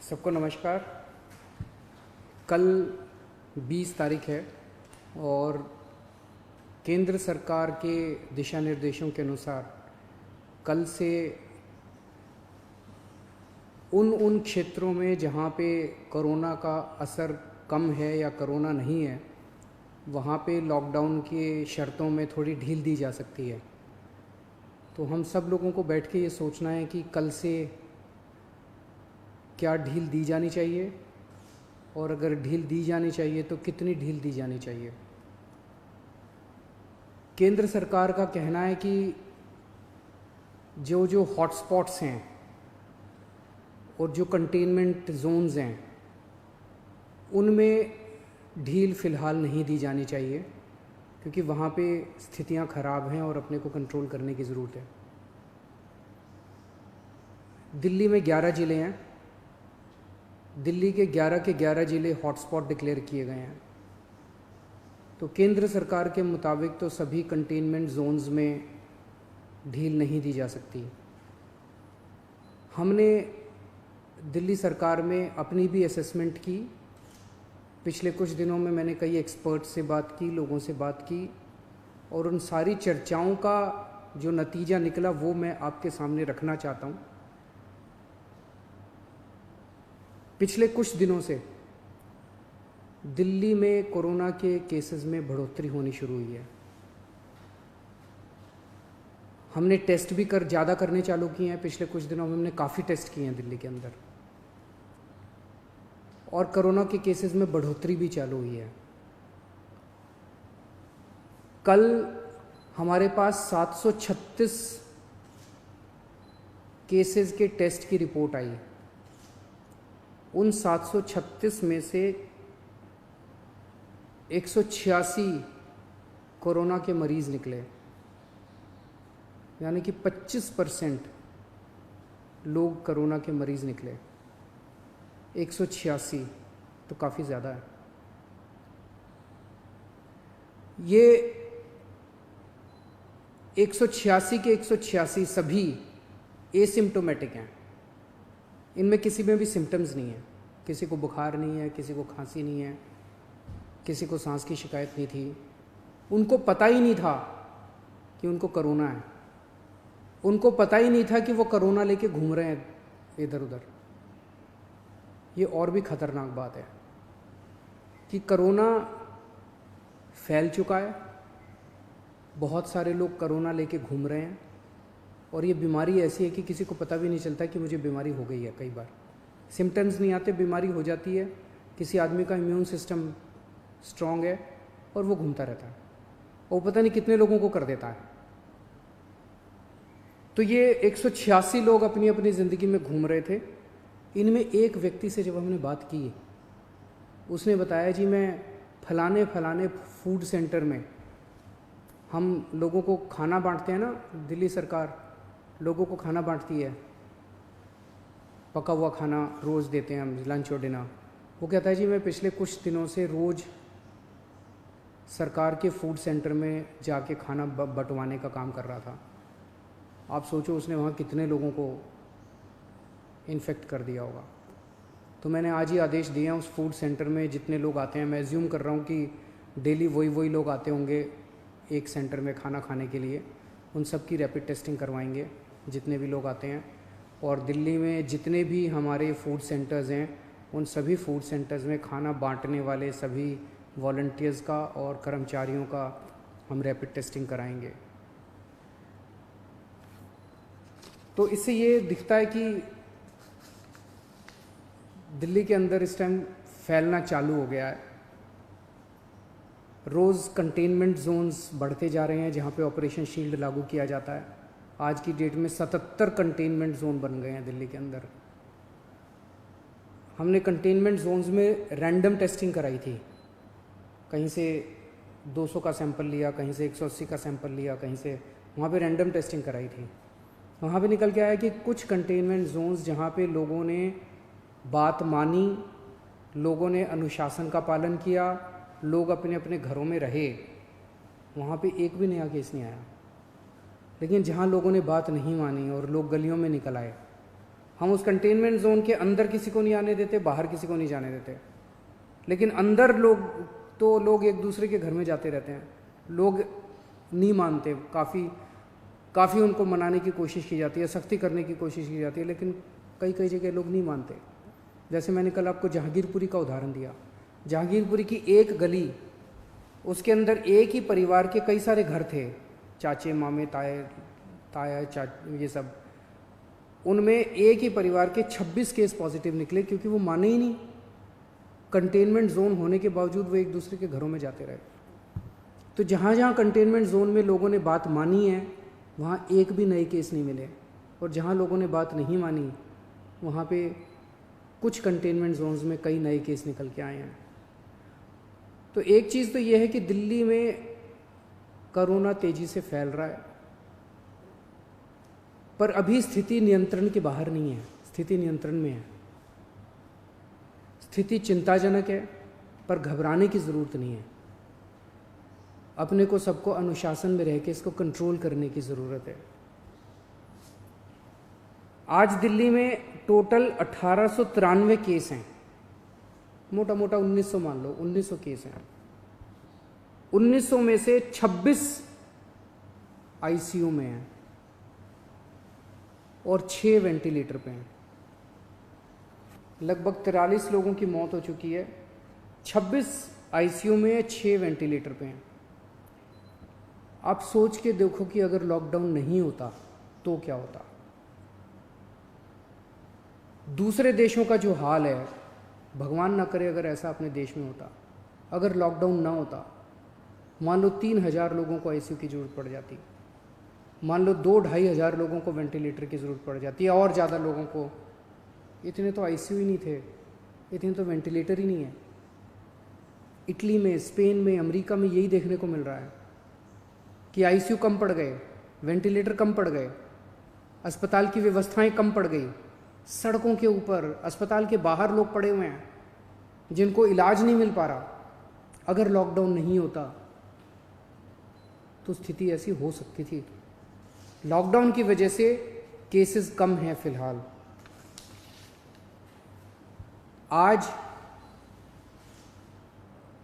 सबको नमस्कार। कल 20 तारीख है और केंद्र सरकार के दिशा निर्देशों के अनुसार कल से उन क्षेत्रों में जहाँ पे कोरोना का असर कम है या कोरोना नहीं है, वहाँ पे लॉकडाउन के शर्तों में थोड़ी ढील दी जा सकती है। तो हम सब लोगों को बैठ के ये सोचना है कि कल से क्या ढील दी जानी चाहिए और अगर ढील दी जानी चाहिए तो कितनी ढील दी जानी चाहिए। केंद्र सरकार का कहना है कि जो हॉटस्पॉट्स हैं और जो कंटेनमेंट जोन्स हैं उनमें ढील फ़िलहाल नहीं दी जानी चाहिए, क्योंकि वहाँ पे स्थितियाँ ख़राब हैं और अपने को कंट्रोल करने की ज़रूरत है। दिल्ली में 11 ज़िले हैं। दिल्ली के 11 ज़िले हॉटस्पॉट डिक्लेयर किए गए हैं। तो केंद्र सरकार के मुताबिक तो सभी कंटेनमेंट जोन्स में ढील नहीं दी जा सकती। हमने दिल्ली सरकार में अपनी भी असेसमेंट की। पिछले कुछ दिनों में मैंने कई एक्सपर्ट से बात की, लोगों से बात की, और उन सारी चर्चाओं का जो नतीजा निकला वो मैं आपके सामने रखना चाहता हूँ। पिछले कुछ दिनों से दिल्ली में कोरोना के केसेस में बढ़ोतरी होनी शुरू हुई है। हमने टेस्ट भी ज़्यादा करने चालू किए हैं। पिछले कुछ दिनों में हमने काफ़ी टेस्ट किए हैं दिल्ली के अंदर, और कोरोना के केसेस में बढ़ोतरी भी चालू हुई है। कल हमारे पास 736 केसेस के टेस्ट की रिपोर्ट आई। उन 736 में से 186 कोरोना के मरीज़ निकले, यानी कि 25% लोग कोरोना के मरीज़ निकले। 186 तो काफ़ी ज़्यादा है। ये 186 के 186 सभी एसिम्प्टोमेटिक हैं। इनमें किसी में भी सिम्टम्स नहीं है। किसी को बुखार नहीं है, किसी को खांसी नहीं है, किसी को सांस की शिकायत नहीं थी। उनको पता ही नहीं था कि उनको कोरोना है। उनको पता ही नहीं था कि वो कोरोना लेके घूम रहे हैं इधर उधर। ये और भी ख़तरनाक बात है कि कोरोना फैल चुका है। बहुत सारे लोग कोरोना लेके घूम रहे हैं, और ये बीमारी ऐसी है कि किसी को पता भी नहीं चलता कि मुझे बीमारी हो गई है। कई बार सिम्टम्स नहीं आते, बीमारी हो जाती है। किसी आदमी का इम्यून सिस्टम स्ट्रांग है और वो घूमता रहता है, और पता नहीं कितने लोगों को कर देता है। तो ये 186 लोग अपनी अपनी ज़िंदगी में घूम रहे थे। इनमें एक व्यक्ति से जब हमने बात की, उसने बताया जी मैं फलाने फलाने फूड सेंटर में, हम लोगों को खाना बांटते हैं ना, दिल्ली सरकार लोगों को खाना बांटती है, पका हुआ खाना रोज़ देते हैं हम, लंच और डिनर। वो कहता है जी मैं पिछले कुछ दिनों से रोज़ सरकार के फूड सेंटर में जाके खाना बंटवाने का काम कर रहा था। आप सोचो उसने वहाँ कितने लोगों को इन्फेक्ट कर दिया होगा। तो मैंने आज ही आदेश दिए हैं उस फूड सेंटर में जितने लोग आते हैं, मैं एज्यूम कर रहा हूँ कि डेली वही लोग आते होंगे एक सेंटर में खाना खाने के लिए, उन सब की रैपिड टेस्टिंग करवाएंगे जितने भी लोग आते हैं। और दिल्ली में जितने भी हमारे फूड सेंटर्स हैं, उन सभी फूड सेंटर्स में खाना बांटने वाले सभी वॉलंटियर्स का और कर्मचारियों का हम रैपिड टेस्टिंग कराएंगे। तो इससे ये दिखता है कि दिल्ली के अंदर इस टाइम फैलना चालू हो गया है। रोज़ कंटेनमेंट जोन्स बढ़ते जा रहे हैं जहाँ पे ऑपरेशन शील्ड लागू किया जाता है। आज की डेट में 77 कंटेनमेंट जोन बन गए हैं दिल्ली के अंदर। हमने कंटेनमेंट जोन्स में रैंडम टेस्टिंग कराई थी। कहीं से 200 का सैंपल लिया, कहीं से 180 का सैंपल लिया, कहीं से, वहाँ पे रैंडम टेस्टिंग कराई थी। वहाँ पे निकल के आया कि कुछ कंटेनमेंट जोन्स जहाँ पे लोगों ने बात मानी, लोगों ने अनुशासन का पालन किया, लोग अपने अपने घरों में रहे, वहाँ पे एक भी नया केस नहीं आया। लेकिन जहाँ लोगों ने बात नहीं मानी और लोग गलियों में निकल आए, हम उस कंटेनमेंट जोन के अंदर किसी को नहीं आने देते, बाहर किसी को नहीं जाने देते, लेकिन अंदर लोग एक दूसरे के घर में जाते रहते हैं। लोग नहीं मानते, काफ़ी उनको मनाने की कोशिश की जाती है, सख्ती करने की कोशिश की जाती है, लेकिन कई जगह लोग नहीं मानते। जैसे मैंने कल आपको जहांगीरपुरी का उदाहरण दिया। जहांगीरपुरी की एक गली, उसके अंदर एक ही परिवार के कई सारे घर थे, चाचे मामे ताया ये सब। उनमें एक ही परिवार के 26 केस पॉजिटिव निकले, क्योंकि वो माने ही नहीं। कंटेनमेंट जोन होने के बावजूद वो एक दूसरे के घरों में जाते रहे। तो जहाँ जहाँ कंटेनमेंट जोन में लोगों ने बात मानी है, वहाँ एक भी नए केस नहीं मिले, और जहाँ लोगों ने बात नहीं मानी, वहाँ पे कुछ कंटेनमेंट जोन्स में कई नए केस निकल के आए हैं। तो एक चीज़ तो ये है कि दिल्ली में कोरोना तेज़ी से फैल रहा है, पर अभी स्थिति नियंत्रण के बाहर नहीं है, स्थिति नियंत्रण में है। स्थिति चिंताजनक है, पर घबराने की ज़रूरत नहीं है। अपने को सबको अनुशासन में रह के इसको कंट्रोल करने की ज़रूरत है। आज दिल्ली में टोटल 1893 केस हैं, मोटा मोटा 1900 मान लो, 1900 केस हैं। 1900 में से 26 आईसीयू में हैं और 6 वेंटिलेटर पे हैं। लगभग 43 लोगों की मौत हो चुकी है। 26 आईसीयू में, 6 वेंटिलेटर पे हैं। आप सोच के देखो कि अगर लॉकडाउन नहीं होता तो क्या होता। दूसरे देशों का जो हाल है, भगवान ना करे अगर ऐसा अपने देश में होता, अगर लॉकडाउन ना होता, मान लो 3000 लोगों को आईसीयू की ज़रूरत पड़ जाती, मान लो 2-2.5 हज़ार लोगों को वेंटिलेटर की ज़रूरत पड़ जाती है, और ज़्यादा लोगों को। इतने तो आईसीयू ही नहीं थे, इतने तो वेंटिलेटर ही नहीं है। इटली में, स्पेन में, अमेरिका में यही देखने को मिल रहा है कि आईसीयू कम पड़ गए, वेंटिलेटर कम पड़ गए, अस्पताल की व्यवस्थाएं कम पड़ गई। सड़कों के ऊपर, अस्पताल के बाहर लोग पड़े हुए हैं जिनको इलाज नहीं मिल पा रहा। अगर लॉकडाउन नहीं होता तो स्थिति ऐसी हो सकती थी। लॉकडाउन की वजह से केसेस कम हैं फिलहाल। आज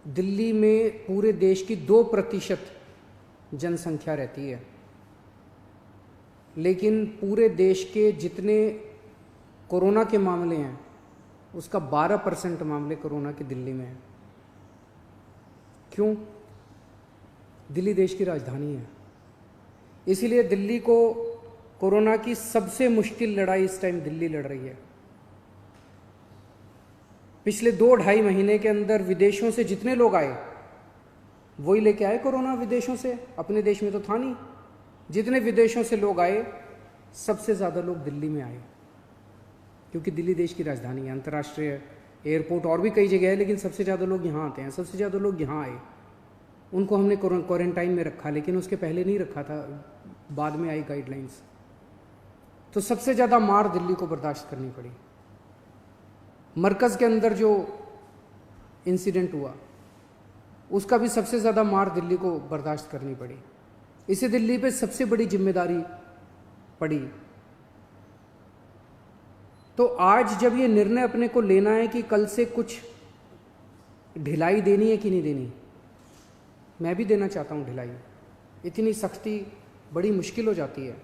दिल्ली में पूरे देश की 2% जनसंख्या रहती है, लेकिन पूरे देश के जितने कोरोना के मामले हैं उसका 12% मामले कोरोना के दिल्ली में हैं। क्यों? दिल्ली देश की राजधानी है, इसीलिए दिल्ली को कोरोना की सबसे मुश्किल लड़ाई इस टाइम दिल्ली लड़ रही है। पिछले 2-2.5 महीने के अंदर विदेशों से जितने लोग आए वही लेके आए कोरोना विदेशों से, अपने देश में तो था नहीं। जितने विदेशों से लोग आए, सबसे ज़्यादा लोग दिल्ली में आए, क्योंकि दिल्ली देश की राजधानी है, अंतर्राष्ट्रीय एयरपोर्ट और भी कई जगह है, लेकिन सबसे ज़्यादा लोग यहाँ आते हैं। सबसे ज़्यादा लोग यहाँ आए, उनको हमने क्वारंटाइन में रखा, लेकिन उसके पहले नहीं रखा था, बाद में आई गाइडलाइंस। तो सबसे ज़्यादा मार दिल्ली को बर्दाश्त करनी पड़ी। मरकज़ के अंदर जो इंसिडेंट हुआ उसका भी सबसे ज़्यादा मार दिल्ली को बर्दाश्त करनी पड़ी। इसे दिल्ली पे सबसे बड़ी जिम्मेदारी पड़ी। तो आज जब ये निर्णय अपने को लेना है कि कल से कुछ ढिलाई देनी है कि नहीं देनी, मैं भी देना चाहता हूँ ढिलाई। इतनी सख्ती बड़ी मुश्किल हो जाती है।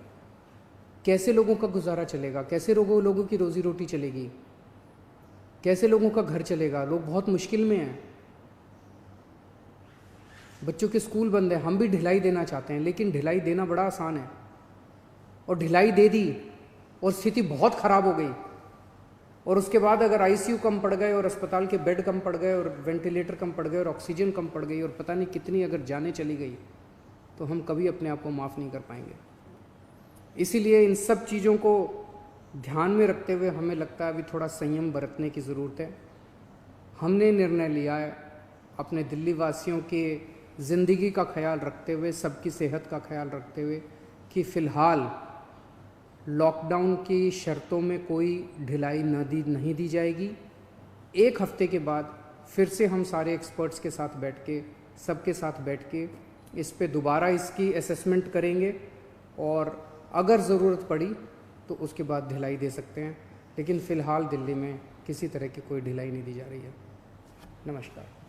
कैसे लोगों का गुजारा चलेगा, कैसे लोगों की रोजी रोटी चलेगी, कैसे लोगों का घर चलेगा। लोग बहुत मुश्किल में हैं, बच्चों के स्कूल बंद है। हम भी ढिलाई देना चाहते हैं, लेकिन ढिलाई देना बड़ा आसान है, और ढिलाई दे दी और स्थिति बहुत ख़राब हो गई, और उसके बाद अगर आईसीयू कम पड़ गए और अस्पताल के बेड कम पड़ गए और वेंटिलेटर कम पड़ गए और ऑक्सीजन कम पड़ गई और पता नहीं कितनी अगर जानें चली गई, तो हम कभी अपने आप को माफ़ नहीं कर पाएंगे। इसीलिए इन सब चीज़ों को ध्यान में रखते हुए हमें लगता है अभी थोड़ा संयम बरतने की ज़रूरत है। हमने निर्णय लिया है अपने दिल्ली वासियों के ज़िंदगी का ख्याल रखते हुए, सबकी सेहत का ख्याल रखते हुए, कि फ़िलहाल लॉकडाउन की शर्तों में कोई ढिलाई नहीं दी जाएगी। 1 हफ्ते के बाद फिर से हम सारे एक्सपर्ट्स के साथ बैठ के, सबके साथ बैठ के इस पे दोबारा इसकी असेसमेंट करेंगे, और अगर ज़रूरत पड़ी तो उसके बाद ढिलाई दे सकते हैं। लेकिन फ़िलहाल दिल्ली में किसी तरह की कोई ढिलाई नहीं दी जा रही है। नमस्कार।